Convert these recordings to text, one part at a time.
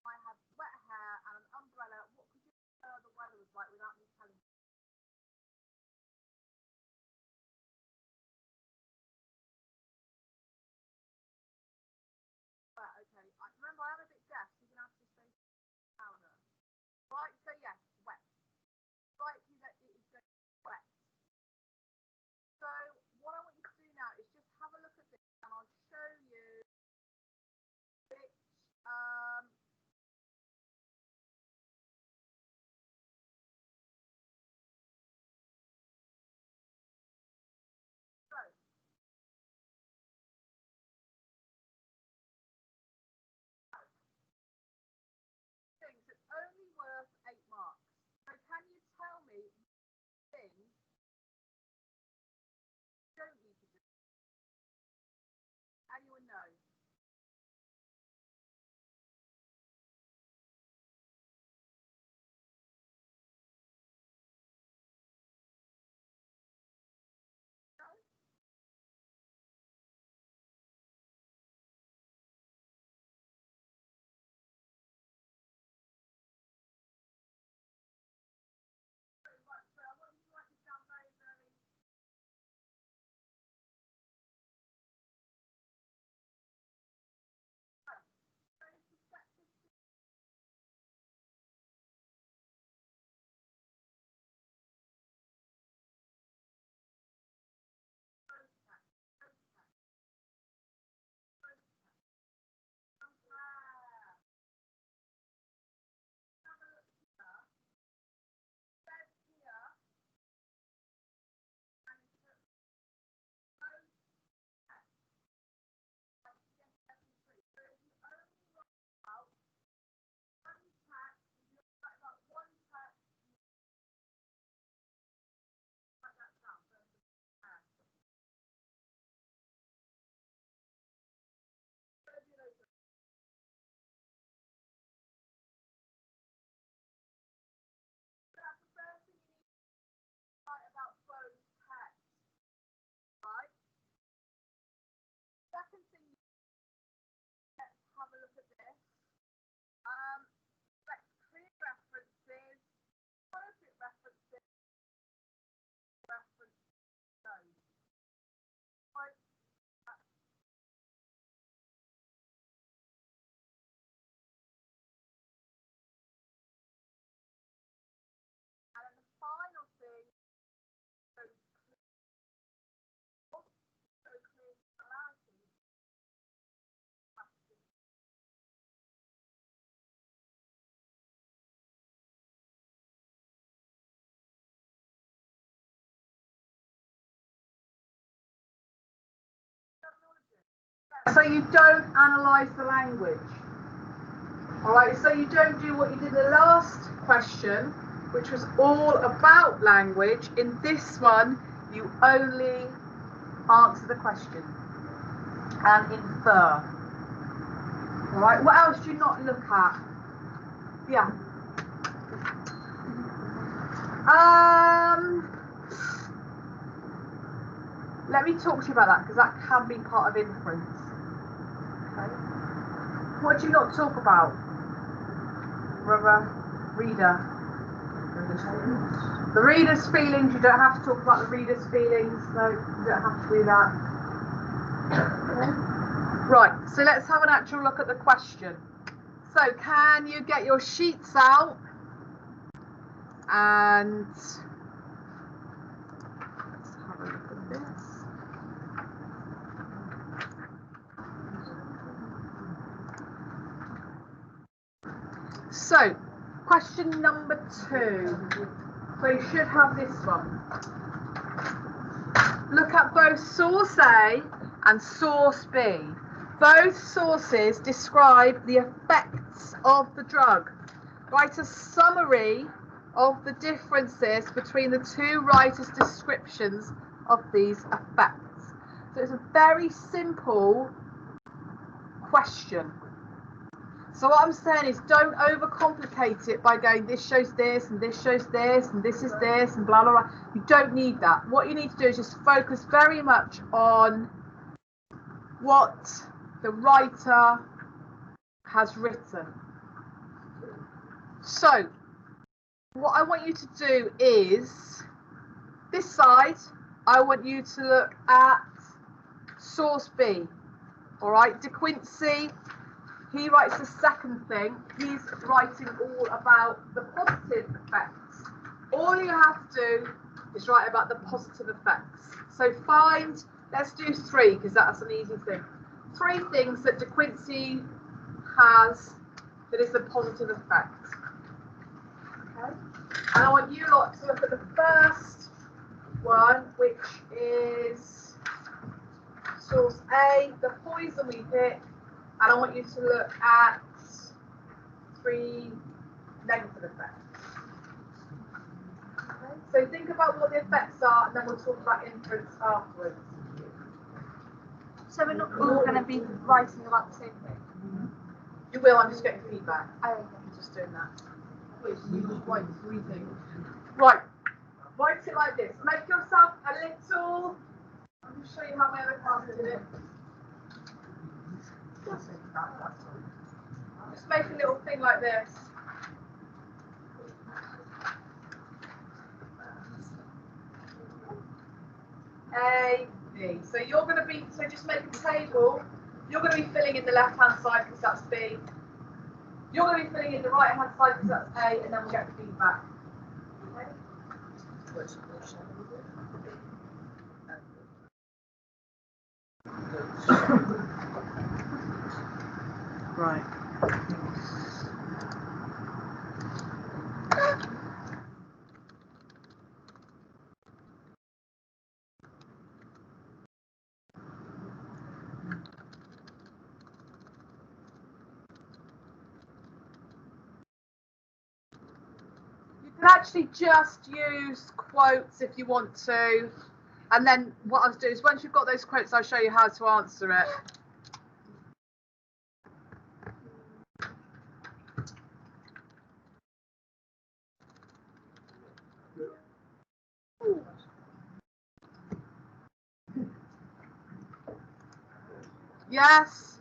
I had wet hair and an umbrella. What could you tell the weather was like without me telling you? Right, okay. Remember, I am a bit deaf, so you're going to have to say louder. Right, so yes, wet. Right, you that it is going wet. So what I want you to do now is just have a look at this, and I'll show you which things that's only worth 8 marks. So can you tell me things you don't need to do? Anyone know? No? Right, so I want you to write this down very, very well. So perspective about both text, right? Second thing, let's have a look at this. Let's clear references, appropriate references, reference those. Right? And then the final thing, so clear similarities. So you don't analyse the language. All right, so you don't do what you did in the last question, which was all about language. In this one, you only answer the question and infer. All right, what else do you not look at? Yeah. Let me talk to you about that, because that can be part of inference. Okay. What do you not talk about? Reader. The reader's feelings, you don't have to talk about the reader's feelings, no, you don't have to do that. Okay. Right, so let's have an actual look at the question. So can you get your sheets out and let's have a look at this. So question number 2. So you should have this one. Look at both source A and source B. Both sources describe the effects of the drug. Write a summary of the differences between the two writers' descriptions of these effects. So it's a very simple question. So what I'm saying is, don't overcomplicate it by going, this shows this, and this shows this, and this is this, and blah, blah, blah. You don't need that. What you need to do is just focus very much on what the writer has written. So what I want you to do is, this side, I want you to look at source B. All right, De Quincey, he writes the second thing. He's writing all about the positive effects. All you have to do is write about the positive effects. So find, let's do 3 because that's an easy thing. 3 things that De Quincey has that is a positive effect. Okay? And I want you lot to look at the first one, which is source A, the poison we pick, and I want you to look at 3 negative effects. Okay? So think about what the effects are, and then we'll talk about inference afterwards. So we're not all going to be writing about the same thing? You will, I'm just getting feedback. Oh, okay. I'm just doing that. You just write 3 things. Right, write it like this. Make yourself a little, I'm going to show you how my other class did it. Just make a little thing like this. A, B. So you're going to be, so just make a table. You're going to be filling in the left-hand side because that's B. You're going to be filling in the right-hand side because that's A, and then we'll get the feedback. Okay? Right. You can actually just use quotes if you want to. And then what I'll do is once you've got those quotes, I'll show you how to answer it. Yes.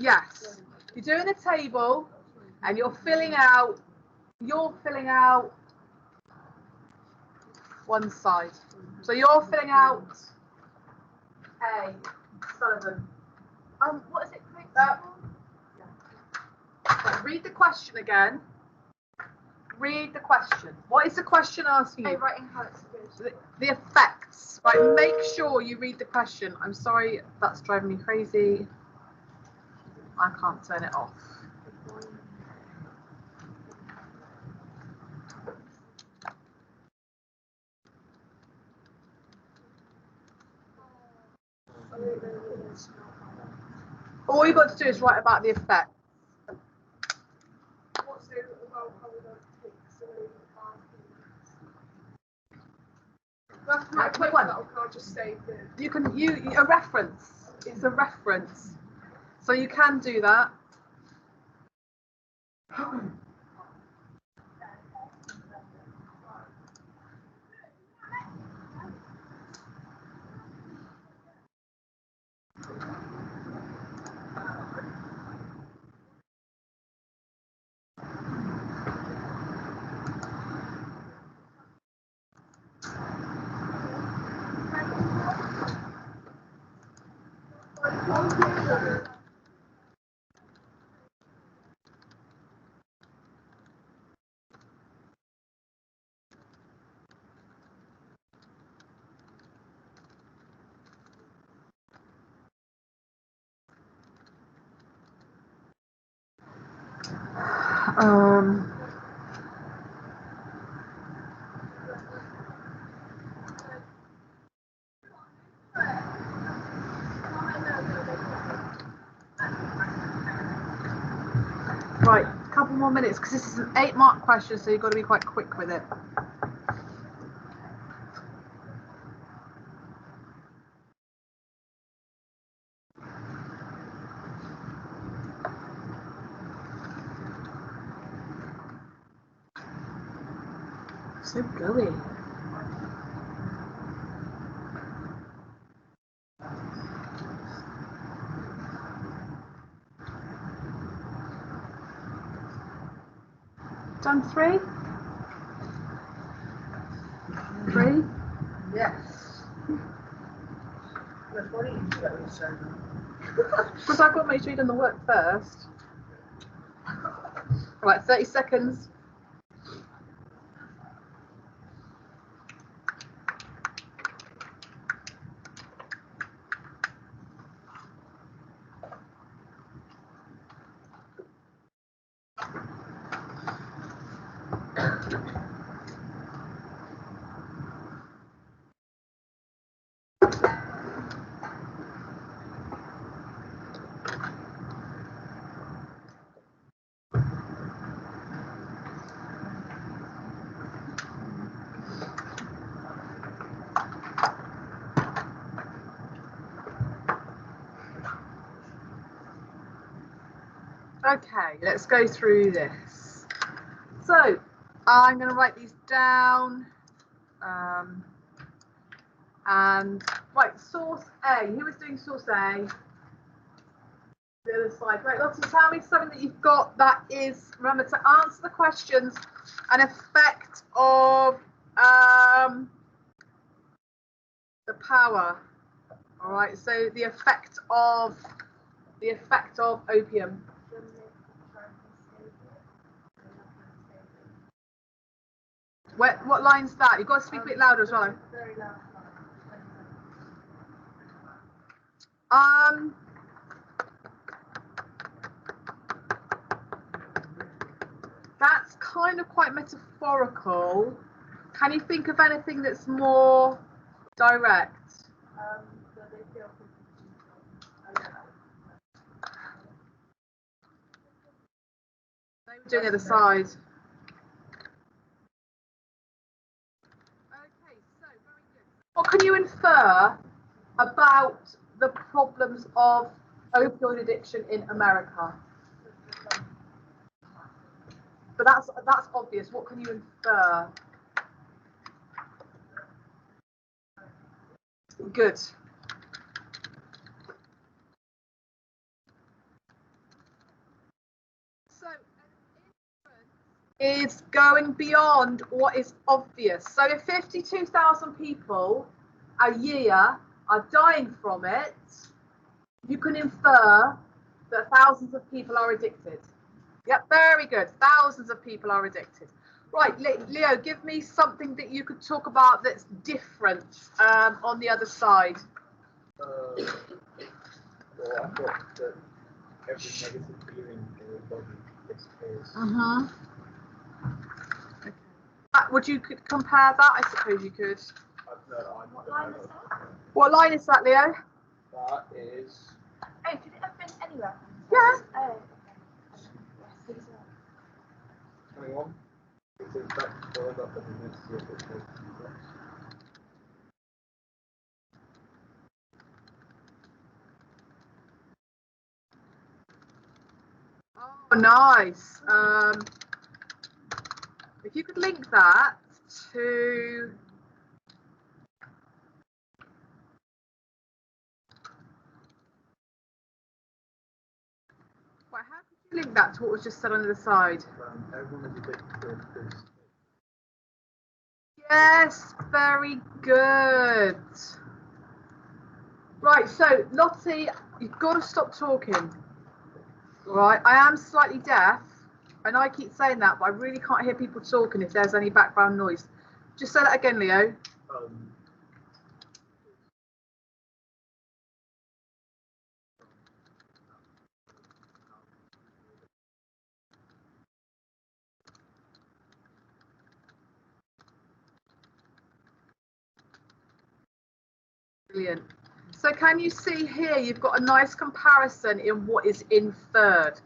Yes. You're doing a table and you're filling out one side. So you're filling out A, Sullivan. What is it? Read the question again. Read the question. What is the question asking you? Writing how it's good. The effects. Right, make sure you read the question. I'm sorry, that's driving me crazy. I can't turn it off. All you've got to do is write about the effect. Right, quick one. You can a reference. It's a reference, so you can do that. Right, a couple more minutes because this is an 8-mark question, so you've got to be quite quick with it. So gooey. Done 3? 3? Yes. Why don't you do that when you say that? Because I've got to make sure you've done the work first. Right, 30 seconds. Okay, let's go through this. So I'm going to write these down. And right, source A. Who is doing source A? The other side. Right, Lottie, tell me something that you've got that is, remember to answer the questions, an effect of the power. All right, so the effect of opium. What line's that? You've got to speak a bit louder as well. Very loud. That's kind of quite metaphorical. Can you think of anything that's more direct? They were doing the other side. Okay, so very good. What can you infer about the problems of opioid addiction in America? But that's obvious. What can you infer? Good. So is going beyond what is obvious. So if 52,000 people a year are dying from it, you can infer that thousands of people are addicted. Yep, very good. Thousands of people are addicted. Right, Leo, give me something that you could talk about that's different on the other side. Well, I thought that every negative feeling in your body disappears. Okay. Would you could compare that? I suppose you could. What line is that? What line is that, Leo? That is. Oh, could it have been anywhere? Yeah. Oh, okay. 21. It's in fact followed up in the next year. Oh, nice. If you could link that to how could you link that to what was just said on the side? Everyone is addicted to this. Yes, very good. Right, so Lottie, you've got to stop talking. All right, I am slightly deaf, and I keep saying that, but I really can't hear people talking if there's any background noise. Just say that again, Leo. Brilliant. So can you see here, you've got a nice comparison in what is inferred.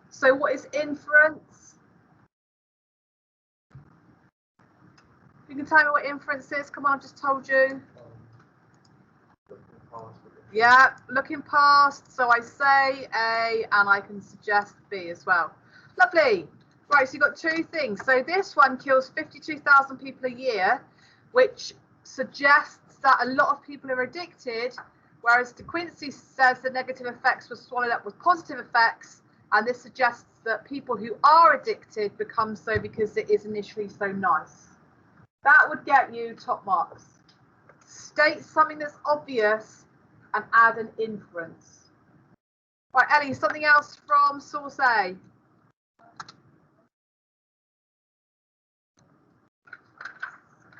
So what is inference? You can tell me what inference is. Come on, I've just told you. Yeah, looking past. So I say A and I can suggest B as well. Lovely. Right, so you've got two things. So this one kills 52,000 people a year, which suggests that a lot of people are addicted, whereas De Quincey says the negative effects were swallowed up with positive effects, and this suggests that people who are addicted become so because it is initially so nice. That would get you top marks. State something that's obvious and add an inference. Right, Ellie, something else from source A.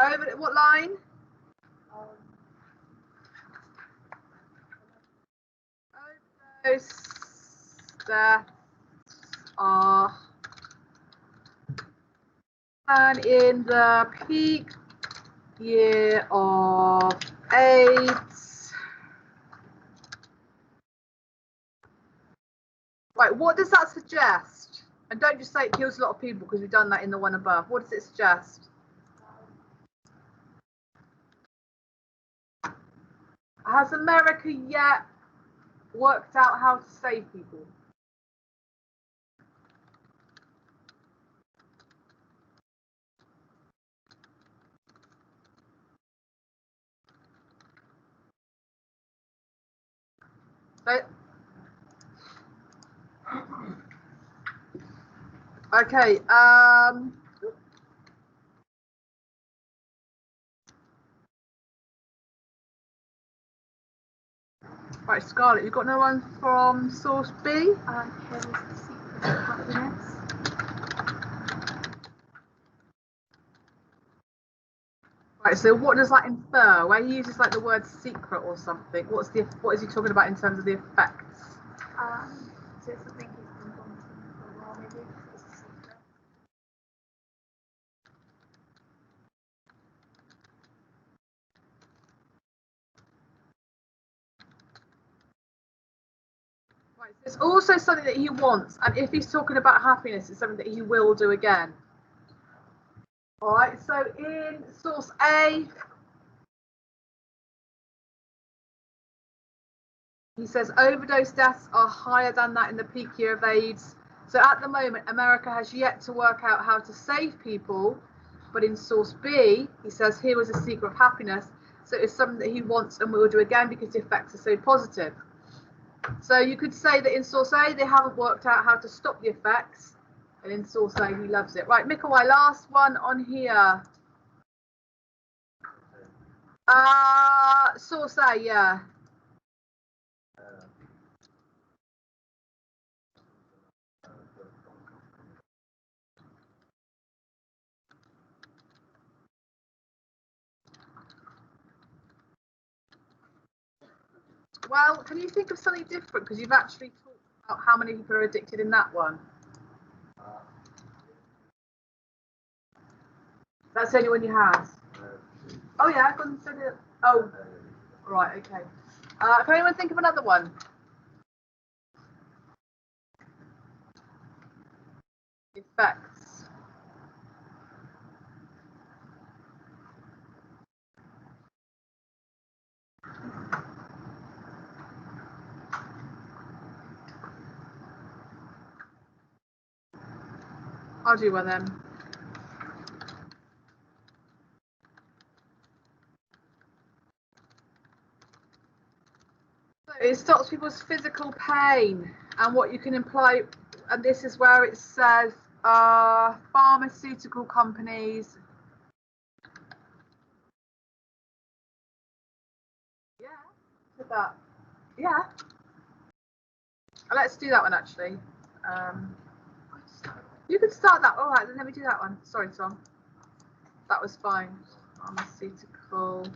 Over what line? Overdose deaths are, and in the peak year of AIDS. Right, what does that suggest? And don't just say it kills a lot of people because we've done that in the one above. What does it suggest? Has America yet worked out how to save people? So, okay. Right, Scarlett, you've got no one from source B? Here is the secret of happiness. Right, so what does that infer? Where he uses like the word secret or something, what is he talking about in terms of the effects? So it's something he's been wanting for a while, maybe. It's a secret. Right, so it's also something that he wants, and if he's talking about happiness, it's something that he will do again. All right, so in source A, he says overdose deaths are higher than that in the peak year of AIDS. So at the moment, America has yet to work out how to save people. But in source B, he says here was a secret of happiness. So it's something that he wants and will do again because the effects are so positive. So you could say that in source A, they haven't worked out how to stop the effects. And in source A, he loves it. Right, Mikawai, last one on here. Source A, yeah. Well, can you think of something different? Because you've actually talked about how many people are addicted in that one. That's the only one you have. Oh yeah, I consider. Oh, right, okay. Can anyone think of another one? Effects. I'll do one then. So it stops people's physical pain, and what you can imply, and this is where it says pharmaceutical companies. Yeah, look at that. Yeah. Let's do that one actually. You could start that. All right, then let me do that one. Sorry, Tom. That was fine. Pharmaceutical.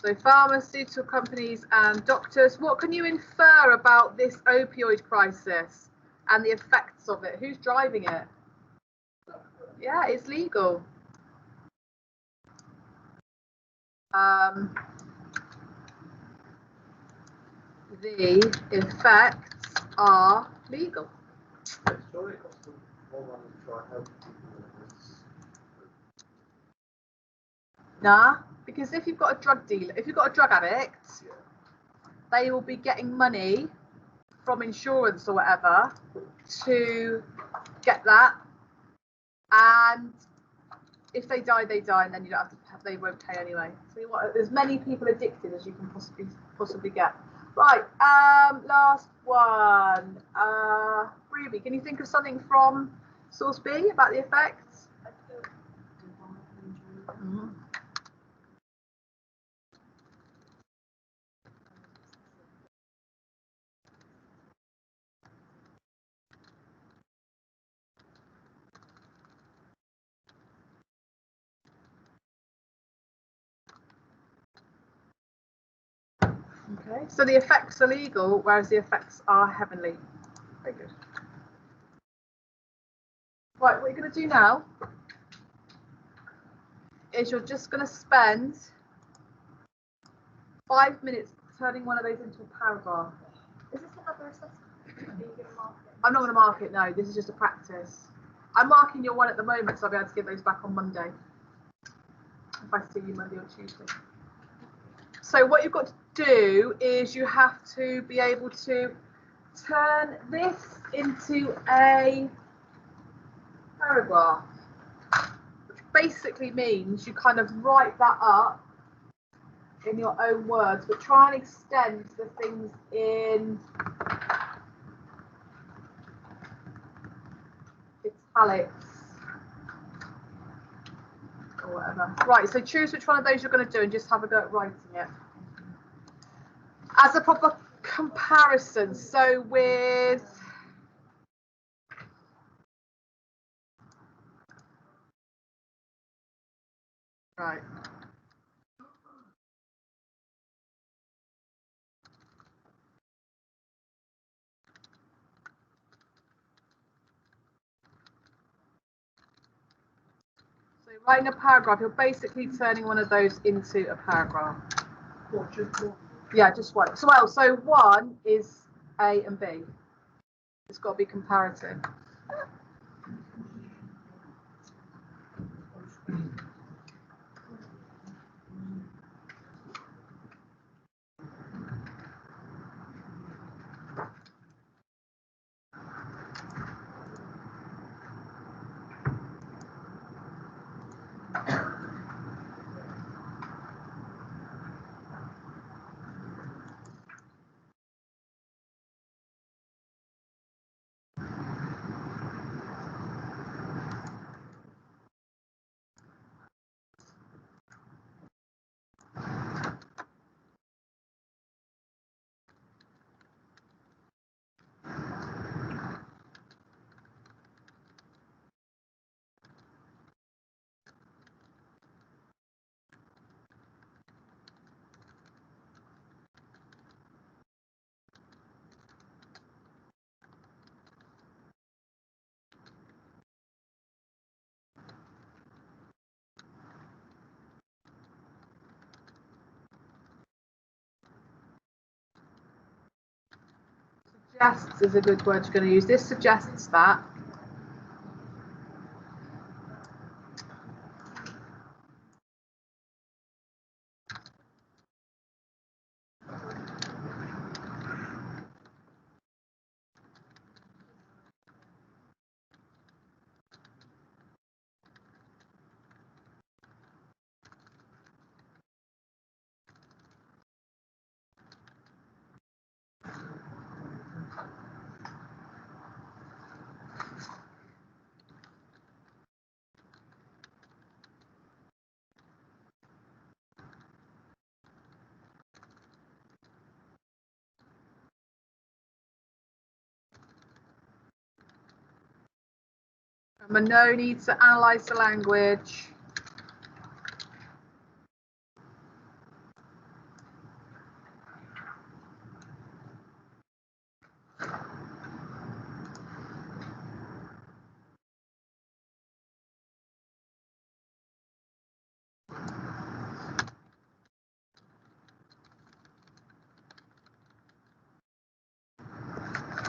So pharmaceutical companies and doctors. What can you infer about this opioid crisis and the effects of it? Who's driving it? Yeah, it's legal. The effects are legal. Nah, because if you've got a drug dealer, if you've got a drug addict, they will be getting money from insurance or whatever to get that, and if they die, they die, and then you don't have to. They won't pay anyway. So you want as many people addicted as you can possibly get. Right, last one. Ruby, can you think of something from source B about the effects? Mm-hmm. Okay, so the effects are legal, whereas the effects are heavenly. Very good. Right, what you're going to do now is you're just going to spend 5 minutes turning one of those into a paragraph. Is this another assessment? Are you going to mark it? I'm not going to mark it, no. This is just a practice. I'm marking your one at the moment, so I'll be able to give those back on Monday. If I see you Monday or Tuesday. So what you've got to do is you have to be able to turn this into a paragraph, which basically means you kind of write that up in your own words, but try and extend the things in italics or whatever. Right, so choose which one of those you're going to do and just have a go at writing it. As a proper comparison, so with right. So writing a paragraph, you're basically turning one of those into a paragraph. Yeah, just one. So well, so one is A and B. It's got to be comparative. Suggests is a good word you're going to use. This suggests that. Mano needs to analyse the language.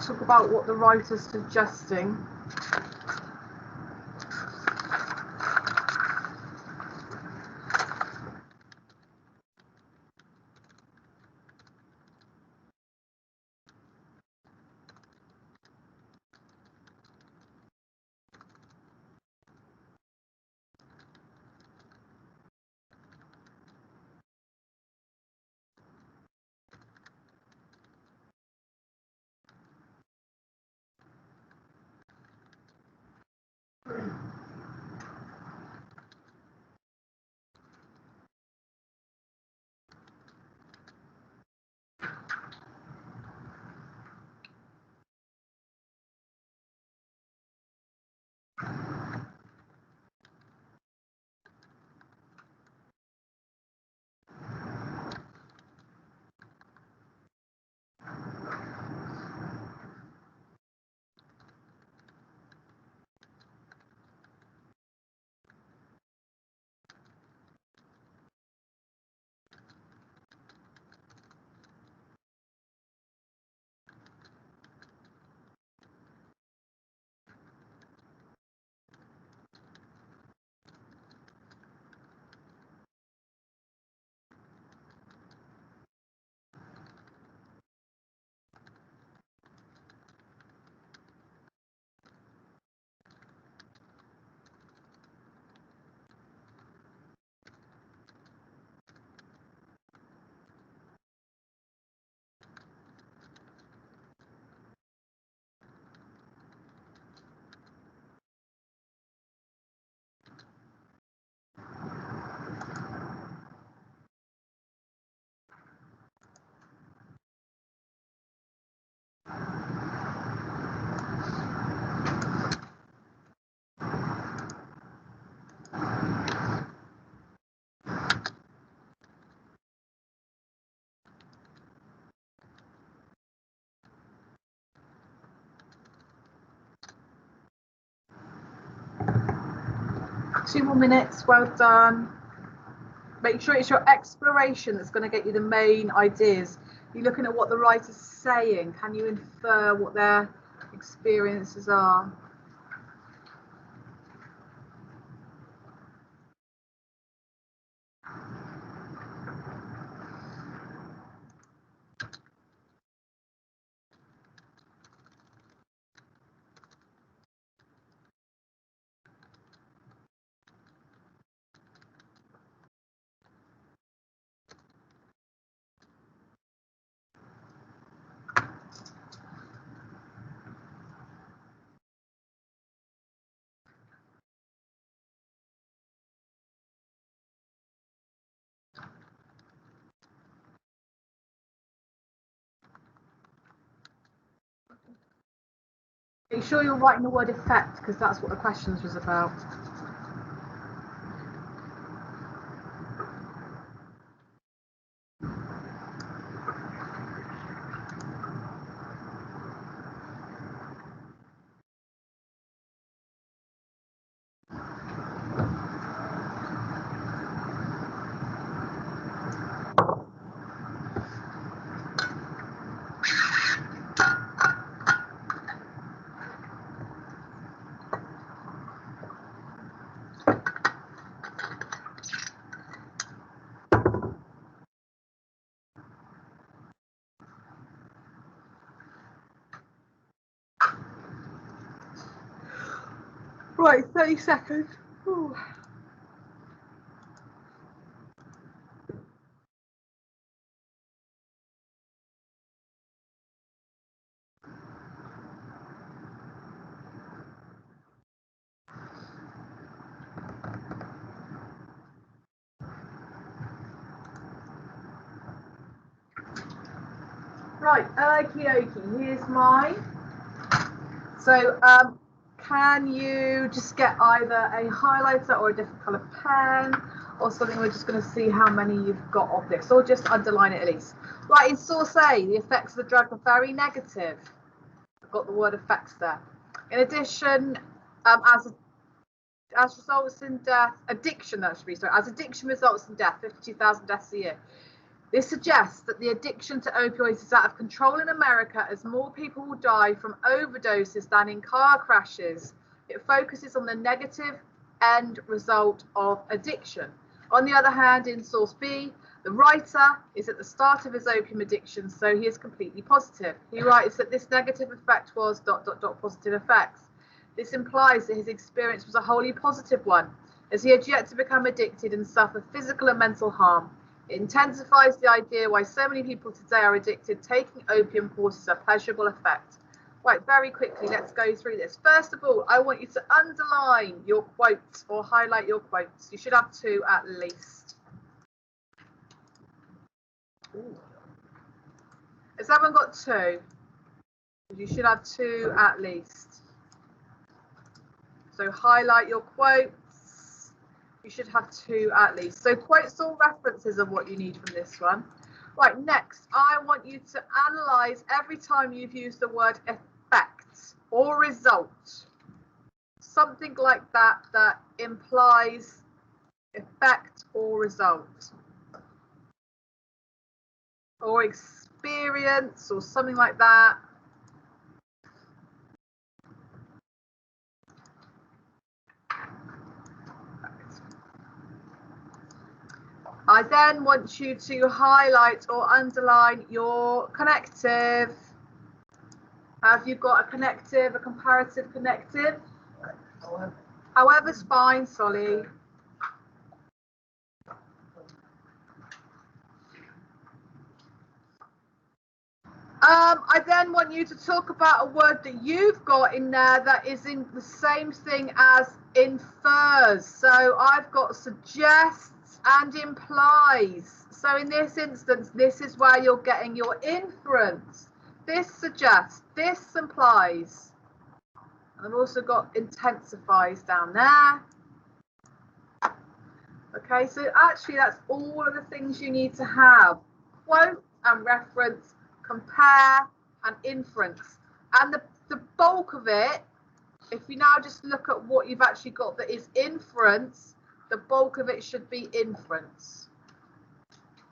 Talk about what the writer's suggesting. 2 more minutes. Well done. Make sure it's your exploration that's going to get you the main ideas. You're looking at what the writer's saying. Can you infer what their experiences are? Make sure you're writing the word effect, because that's what the questions was about. Right, 30 seconds. Ooh. Right, okie dokie, here's mine. So can you just get either a highlighter or a different colour pen or something? We're just going to see how many you've got of this, or just underline it at least. Right, in source A, the effects of the drug are very negative. I've got the word effects there. In addition, as results in death, addiction, that should be, sorry, as addiction results in death, 52,000 deaths a year. This suggests that the addiction to opioids is out of control in America, as more people will die from overdoses than in car crashes. It focuses on the negative end result of addiction. On the other hand, in source B, the writer is at the start of his opium addiction, so he is completely positive. He writes that this negative effect was ... positive effects. This implies that his experience was a wholly positive one, as he had yet to become addicted and suffer physical and mental harm. It intensifies the idea why so many people today are addicted. Taking opium causes a pleasurable effect. Right, very quickly, let's go through this. First of all, I want you to underline your quotes or highlight your quotes. You should have 2 at least. Ooh. Has everyone got 2? You should have 2 at least. So highlight your quotes. You should have 2 at least. So quotes or references are what you need from this one. Right, next, I want you to analyse every time you've used the word effect or result. Something like that that implies effect or result. Or experience or something like that. I then want you to highlight or underline your connective. Have you got a connective, a comparative connective? However's fine, Solly. I then want you to talk about a word that you've got in there that is in the same thing as infers. So I've got suggests and implies. So in this instance, this is where you're getting your inference. This suggests, this implies. And I've also got intensifies down there. Okay, so actually that's all of the things you need to have. Quote and reference, compare and inference. And the bulk of it If you now just look at what you've actually got that is inference, the bulk of it should be inference.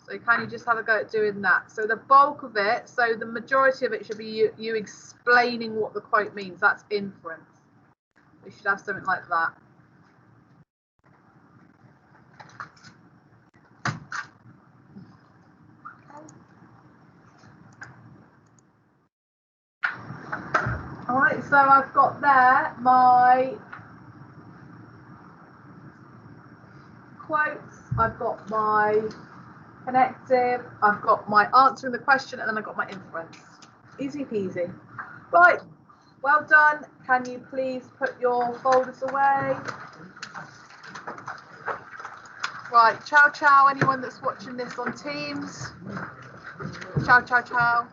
So can you just have a go at doing that? So the bulk of it, so the majority of it should be you explaining what the quote means. That's inference. We should have something like that. All right, so I've got there my quotes, I've got my connective, I've got my answering the question, and then I've got my inference. Easy peasy. Right, well done. Can you please put your folders away? Right, ciao ciao, anyone that's watching this on Teams. Ciao ciao ciao.